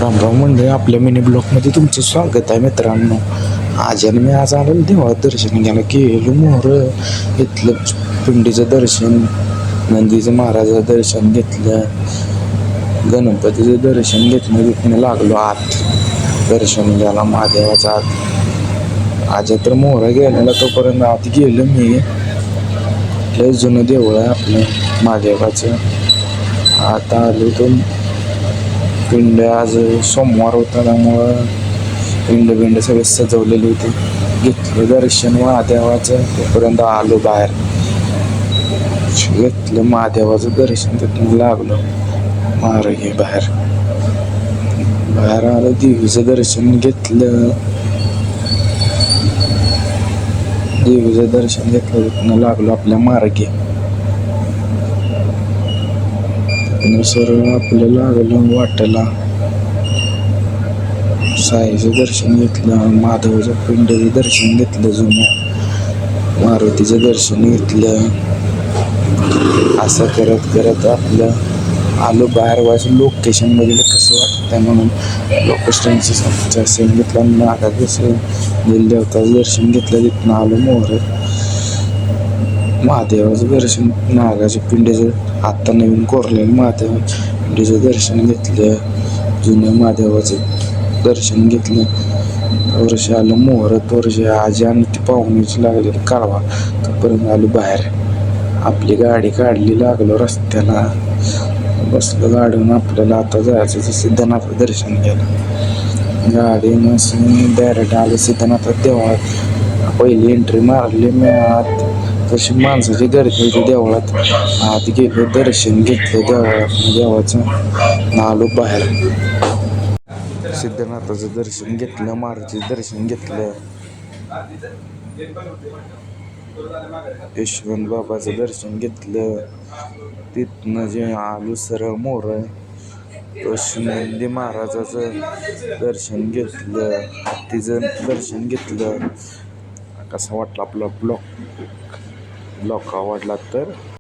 रामराम मंडळी, आपल्या मिनी ब्लॉकमध्ये तुमचं स्वागत आहे मित्रांनो. आज आणि मी आज आलेलो देवाचं दर्शन घ्यायला. गेलो मोहर घेतलं, पिंडीचं दर्शन, नंदीचं महाराजाचं दर्शन घेतलं, गणपतीचं दर्शन घेतलं. तिथून लागलो आत दर्शन घ्यायला महादेवाचं. आत आज तर मोहरा गेलेला, तोपर्यंत आत गेलं मी. लय जुनं देऊळ आहे आपलं महादेवाचं. आता आलो तो पिंड. आज सोमवार होता त्यामुळं पिंड सगळे सजवलेले होते. घेतलं दर्शन महादेवाचं, तोपर्यंत आलो बाहेर. घेतलं महादेवाचं दर्शन, तिथून लागलो मार्गे बाहेर आलं. देवीचं दर्शन घेतलं, तिथून लागलो आपल्या मार्गे. सरळ आपलं लागलं वाटेला. साईचं दर्शन घेतलं, माधवाच्या पिंडीचं दर्शन घेतलं, जुन्या मारुतीचं दर्शन घेतलं. असं करत आपलं आलो बाहेर. व्हायचं लोकेशन बघितलं कसं वाटतंय म्हणून लोकेशनचं सेम घेतलं. नागाचं देवताचं दर्शन घेतलं, तिथून आलो मोहर. महादेवाचं दर्शन, नागाच्या पिंडीचं आत्ता नवीन कोरलेलं महादेवाच्या पिंडीचं दर्शन घेतलं, जुन्या महादेवाचं दर्शन घेतलं. वर्ष आलं मोहर. वर्ष आजी आणि ती पाहुणीची लागलेली काढवा. तोपर्यंत आलो बाहेर. आपली गाडी काढली, लागलो रस्त्याला. बसलं गाडीहून. आपल्याला आता जायचं सिद्धनाथ दर्शन घ्यायला. गाडीनं डायरेक्ट आलं सिद्धनाथ देवळात. पहिली एंट्री मारली मी आत. तशी माणसाची गर्दी होती देवळात. आत गेलो, दर्शन घेतलं देवाचं, आलो बाहेर. सिद्धनाथाचं दर्शन घेतलं, मारुतीचं दर्शन घेतलं, यशवंत बाबाचं दर्शन घेतलं. तिथनं जे आलो सरळ मोर नंदी महाराजाचं दर्शन घेतलं, हत्तीचं दर्शन घेतलं. कसा वाटला आपला ब्लॉग आवडला तर